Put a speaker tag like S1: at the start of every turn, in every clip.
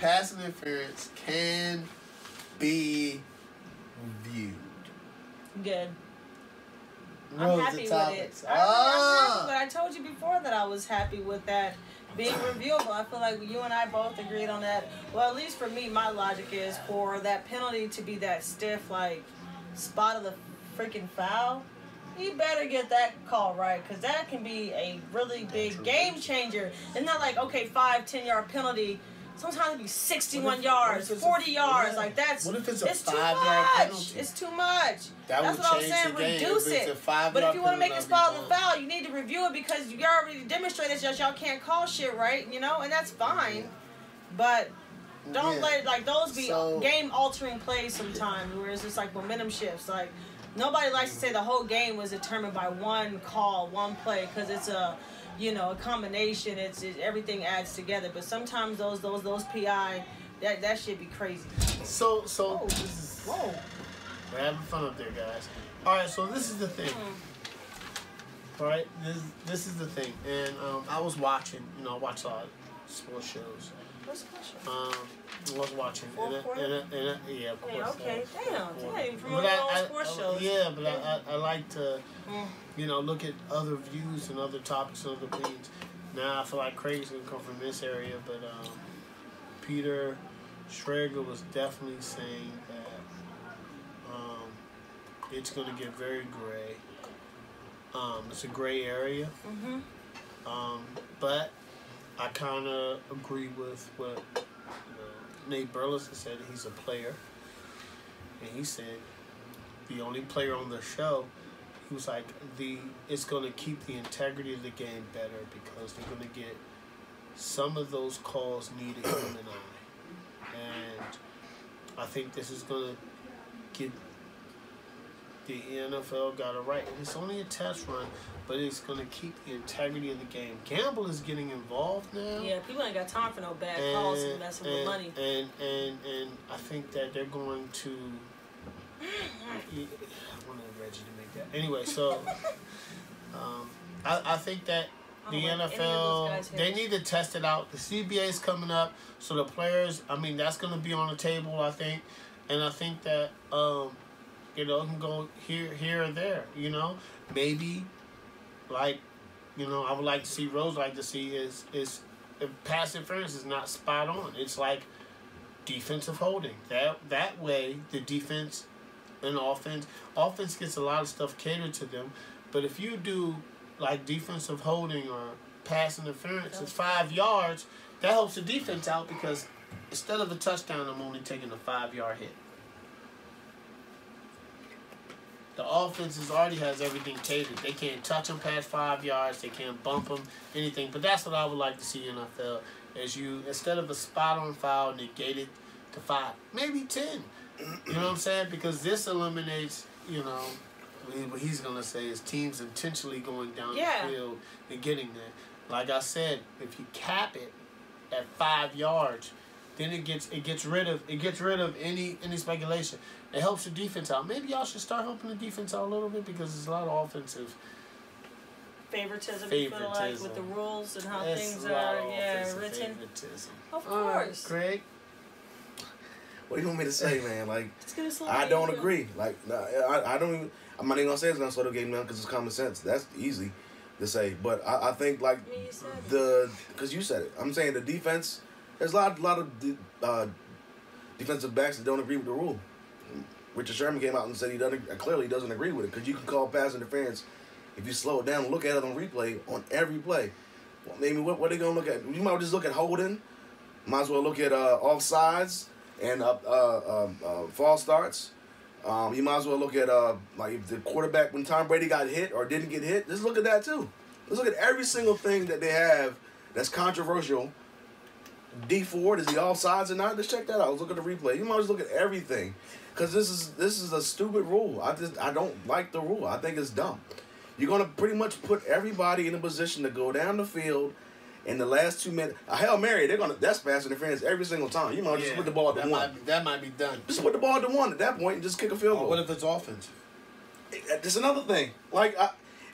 S1: pass interference can be reviewed.
S2: Good.
S1: I'm
S2: happy with it. I'm happy, but I told you before that I was happy with that being reviewable. I feel like you and I both agreed on that. Well, at least for me, my logic is for that penalty to be that stiff, like spot of the freaking foul. You better get that call right, because that can be a really big game changer. It's not like, okay, 5-10 yard penalty. Sometimes it be 61 yards, 40 yards. Like that's.
S1: What if it's a
S2: 5-yard
S1: penalty?
S2: It's too much.
S1: That's
S2: what I'm saying. Reduce it. But if you want to make a spot of the foul, you need to review it because you already demonstrated that y'all can't call shit right, you know, and that's fine. But don't let like those be game altering plays sometimes, where it's just like momentum shifts. Like nobody likes to say the whole game was determined by one call, one play, because it's a combination. It's everything adds together. But sometimes those PI that should be crazy.
S1: So this is we're having fun up there, guys. All right, so this is the thing. All right, this is the thing, and I was watching. I watch a lot of sports shows.
S2: What's the question?
S1: I was watching. Yeah, of course.
S2: Okay, damn. Yeah, from sports shows.
S1: Yeah, but I like to, look at other views and other topics and other opinions. Now I feel like Craig's gonna come from this area, but Peter Schrager was definitely saying that it's gonna get very gray. It's a gray area. But I kind of agree with what Nate Burleson said. He's a player, and he said the only player on the show. He was like it's going to keep the integrity of the game better because they're going to get some of those calls need a human eye, and I think this is going to get. The NFL got it right. It's only a test run, but it's going to keep the integrity of the game. Gamble is getting involved now.
S2: Yeah, people ain't got time for no bad calls and messing with money.
S1: And I think that they're going to... I wanted Reggie to make that. Anyway, so I think that the NFL, they need to test it out. The CBA is coming up, so the players, that's going to be on the table, I think. And I think that... it can go here or there, Maybe, I would like to see, Rose like to see is if pass interference is not spot on. It's like defensive holding. That way, the defense and offense gets a lot of stuff catered to them. But if you do, like, defensive holding or pass interference, it's 5 yards, that helps the defense out because instead of a touchdown, I'm only taking a 5-yard hit. The offense already has everything catered. They can't touch them past 5 yards. They can't bump them, anything. But that's what I would like to see in NFL. Is you, instead of a spot-on foul, negate it to 5, maybe 10. You know what I'm saying? Because this eliminates, what he's going to say is teams intentionally going down the field and getting there. Like I said, if you cap it at 5 yards, then it gets rid of any speculation. It helps the defense out. Maybe y'all should start helping the defense out a little bit because there's a lot of offensive
S2: favoritism. You feel like with the rules and how things are written.
S1: Favoritism.
S2: Of course.
S1: Craig.
S3: What do you want me to say, man? Like,
S2: it's
S3: I don't agree. Like, I don't even. I'm not even gonna say it's gonna slow the game down because it's common sense. That's easy to say, but I think like because you said it. I'm saying the defense. There's a lot of defensive backs that don't agree with the rule. Richard Sherman came out and said he clearly doesn't agree with it because you can call pass interference if you slow it down and look at it on replay on every play. Well, maybe what are they going to look at? You might just look at holding. Might as well look at offsides and false starts. You might as well look at like if the quarterback when Tom Brady got hit or didn't get hit. Just look at that too. Let's look at every single thing that they have that's controversial. D Ford, is he offsides or not? Let's check that out. Let's look at the replay. You might just look at everything, because this is a stupid rule. I don't like the rule. I think it's dumb. You're gonna pretty much put everybody in a position to go down the field in the last 2 minutes. A Hail Mary, that's pass interference every single time. You might just put the ball at the 1.
S1: That might be done.
S3: Just put the ball at the 1 at that point and just kick a field goal.
S1: What if it's offensive?
S3: That's another thing. Like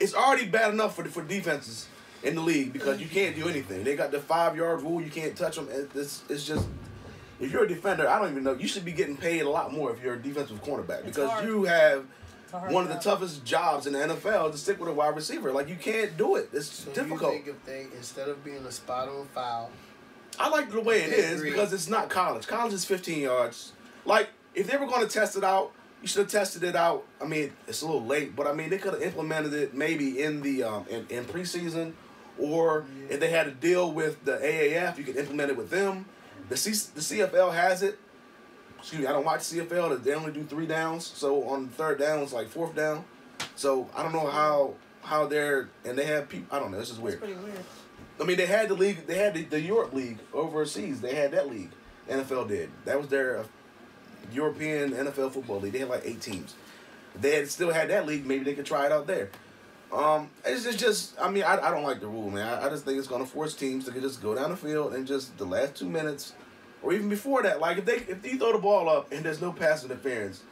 S3: it's already bad enough for defenses in the league because you can't do anything. They got the 5-yard rule. You can't touch them. It's just if you're a defender, I don't even know. You should be getting paid a lot more if you're a defensive cornerback because you have one of the toughest jobs in the NFL to stick with a wide receiver. Like, you can't do it. It's difficult.
S4: You think if they, instead of being a spot-on foul,
S3: I like the way it is because it's not college. College is 15 yards. Like, if they were going to test it out, you should have tested it out. I mean, it's a little late, but I mean, they could have implemented it maybe in the in preseason, or if they had to deal with the AAF, you could implement it with them. The CFL has it. Excuse me, I don't watch CFL. They only do 3 downs, so on the 3rd down, it's like 4th down. So I don't know how they're, and they have people. I don't know. This is weird.
S2: It's pretty weird.
S3: I mean, they had the league. They had the Europe League overseas. They had that league. The NFL did. That was their European NFL football league. They had like 8 teams. If they had still had that league, maybe they could try it out there. It's just. I mean, I don't like the rule, man. I just think it's going to force teams to just go down the field and just the last 2 minutes, or even before that. Like if you throw the ball up and there's no pass interference,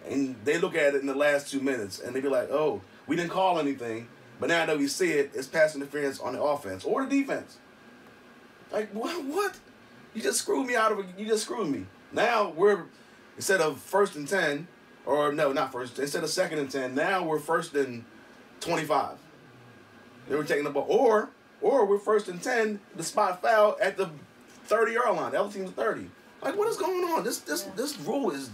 S3: and they look at it in the last 2 minutes and they be like, oh, we didn't call anything. But now that we see it, it's pass interference on the offense or the defense. Like, what? You just screwed me out of it. You just screwed me. Now we're, instead of 1st and 10, or no, not first, instead of 2nd and 10, now we're 1st and 25. They were taking the ball. Or we're 1st and 10, the spot foul at the 30-yard line. The other team's 30. Like, what is going on? This rule is...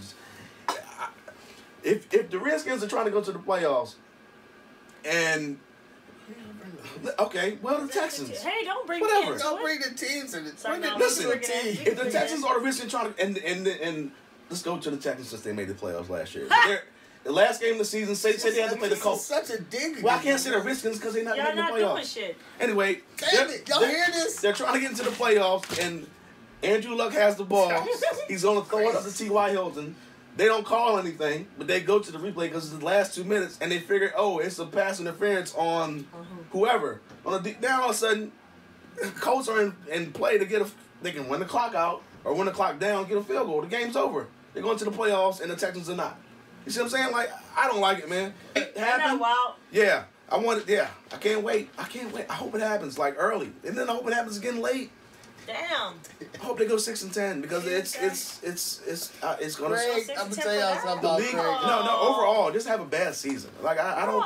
S3: If the Redskins are trying to go to the playoffs, and... Okay, well, the Texans.
S2: Hey, don't bring
S4: whatever. Don't bring the teams in it.
S3: Listen, if the Texans are the Redskins trying to, and let's go to the Texans since they made the playoffs last year. The last game of the season, say they had to play the Colts.
S4: Such a dig.
S3: Well, I can't say the Redskins because they're not making the playoffs.
S2: Doing shit.
S3: Anyway,
S4: damn it, y'all hear this?
S3: They're trying to get into the playoffs, and Andrew Luck has the ball. He's going to throw it up to T.Y. Hilton. They don't call anything, but they go to the replay because it's the last 2 minutes, and they figure, oh, it's a pass interference on whoever. Now all of a sudden, Colts are in play to they can run the clock out or run the clock down, get a field goal. The game's over. They're going to the playoffs, and the Texans are not. You see what I'm saying? Like, I don't like it, man. It happened. Yeah, I want it. Yeah, I can't wait. I hope it happens like early, and then I hope it happens again late.
S2: Damn.
S3: I hope they go 6-10 because it's gonna.
S4: Greg, I'm gonna tell y'all something about Greg.
S3: No, overall, just have a bad season. Like I don't.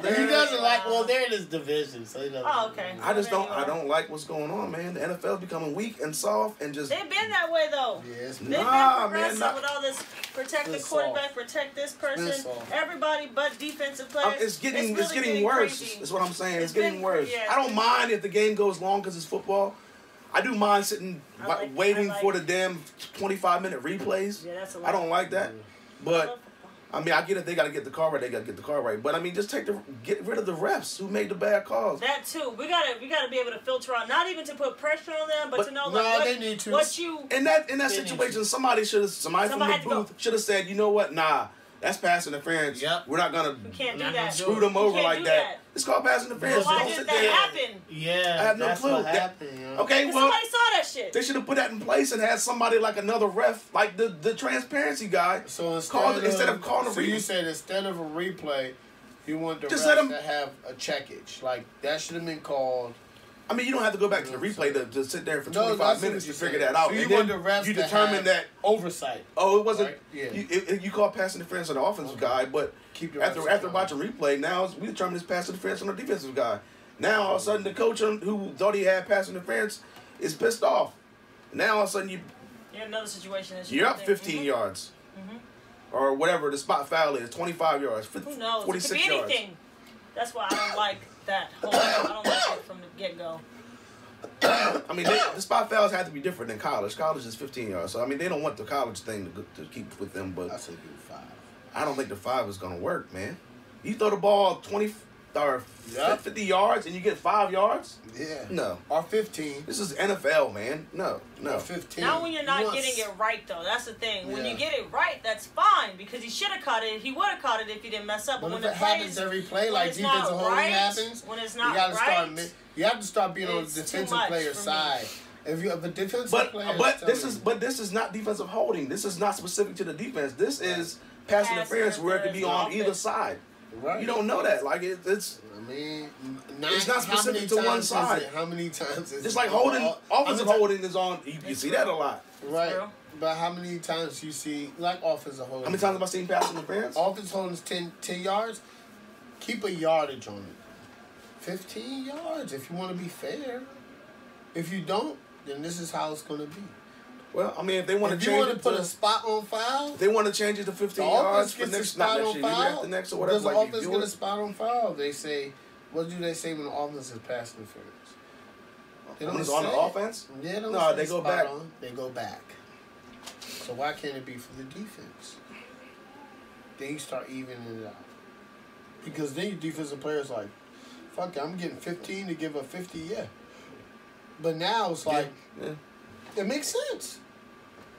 S1: He doesn't like. Well, they're in his division, so he doesn't.
S2: Oh, okay.
S3: I just don't. I don't like what's going on, man. The NFL's becoming weak and soft and just.
S2: They've been that way though.
S4: Yes,
S2: they've been progressive with all this. Protect the quarterback. Protect this person. Everybody but defensive players.
S3: It's getting worse. Crazy. That's what I'm saying. It's getting worse. Yeah, I don't mind if the game goes long because it's football. I do mind sitting waiting for the damn 25-minute replays.
S2: Yeah, that's a lot.
S3: I don't like that. But, I mean, I get it. They got to get the call right. They got to get the call right. But, I mean, just get rid of the refs who made the bad calls.
S2: That, too. We gotta be able to filter out, not even to put pressure on them, but to know
S1: they need to.
S2: What you...
S3: In that situation, somebody from the booth should have said, you know what, nah. That's pass interference.
S1: Yep.
S3: We're not going
S2: to
S3: screw them over like that. It's called pass interference.
S2: Why did that happen?
S1: Yeah,
S3: I have no clue. Okay, well,
S2: somebody saw that shit.
S3: They should have put that in place and had somebody like another ref, like the transparency guy.
S1: So
S3: instead of calling a replay. So
S1: you said instead of a replay, you want the refs to have a checkage. Like, that should have been called.
S3: I mean, you don't have to go back to the replay to sit there for 25 minutes to figure that out.
S1: So you want the refs
S3: to determine that
S1: oversight.
S3: Oh, it wasn't.
S1: Right?
S3: Yeah. You call pass interference on the offensive guy, but after watching replay, now we determine it's pass interference on the defensive guy. Now all of a sudden the coach who thought he had pass interference is pissed off. Now all of a sudden you
S2: have another situation.
S3: You're up 15 yards, or whatever the spot foul is, 25 yards.
S2: Who knows?
S3: 46
S2: it could be anything.
S3: Yards.
S2: That's why I don't like that whole. I don't like it from the get-go.
S3: I mean, the spot fouls have to be different than college. College is 15 yards, so I mean they don't want the college thing to keep with them. But
S4: I say do 5.
S3: I don't think the 5 is gonna work, man. You throw the ball 20 or 50 yards and you get 5 yards.
S4: Yeah.
S3: No.
S4: Or 15.
S3: This is NFL, man. No.
S4: Or 15.
S2: Not when you're not getting it right, though. That's the thing. When you get it right, that's fine because he should have caught it. He would have caught it if he didn't mess up.
S1: But when it happens every play, like defensive holding happens,
S2: when it's not
S1: you have to start being on the defensive player's side. If you have a defensive player,
S3: this is not defensive holding. This is not specific to the defense. This is pass interference where it could be on either side. Right. You don't know that. Like it's.
S4: I mean,
S3: it's not specific to one side.
S4: How many times is
S3: just like holding offensive holding is on? You see that a lot.
S4: Right. But how many times you see like offensive holding?
S3: How many times have I seen pass interference?
S4: Offensive holding is 10 yards. Keep a yardage on it. 15 yards if you want to be fair. If you don't, then this is how it's going to be.
S3: Well, I mean, if they want to change
S4: it, you want to put a spot on foul.
S3: If they want to change it to 15 yards for next, not next year, after next or whatever.
S4: Does the offense get a spot on foul? They say, what do they say when the offense is pass interference?
S3: They don't on the offense?
S4: Yeah,
S3: no, they go back.
S4: They go back. So why can't it be for the defense? Then you start evening it out. Because then your defensive players like, fuck it, I'm getting 15 to give a 50, yeah. But now it's like, it makes sense.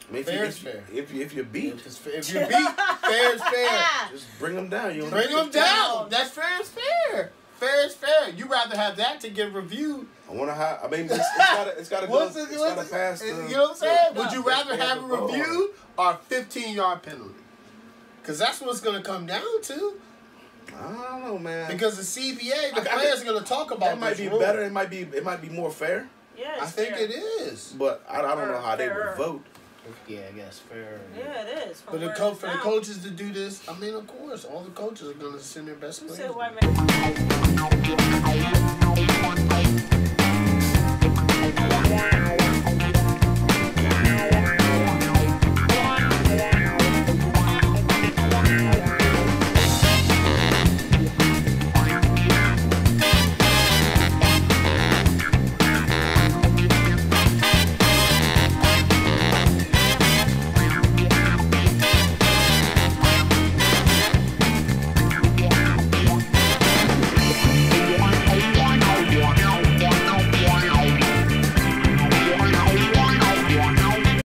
S3: I mean, fair is fair. If you're beat.
S4: If you're beat, fair is fair.
S3: Just bring them down.
S4: Bring them down. That's fair is fair. Fair is fair. You rather have that to get reviewed.
S3: I want to have. I mean, it's got to go. It's got to pass.
S4: You know what I'm saying? Would you rather have a review or a 15-yard penalty? Because that's what it's going to come down to.
S3: I don't know, man.
S4: Because the CBA, the players are going to talk about.
S3: It might be better. It might be more fair.
S2: Yeah,
S4: I think it is.
S3: But I don't know how they would vote.
S4: Yeah, I guess fair.
S2: Yeah, it is.
S4: But for the coaches to do this, I mean, of course, all the coaches are going to send their best players.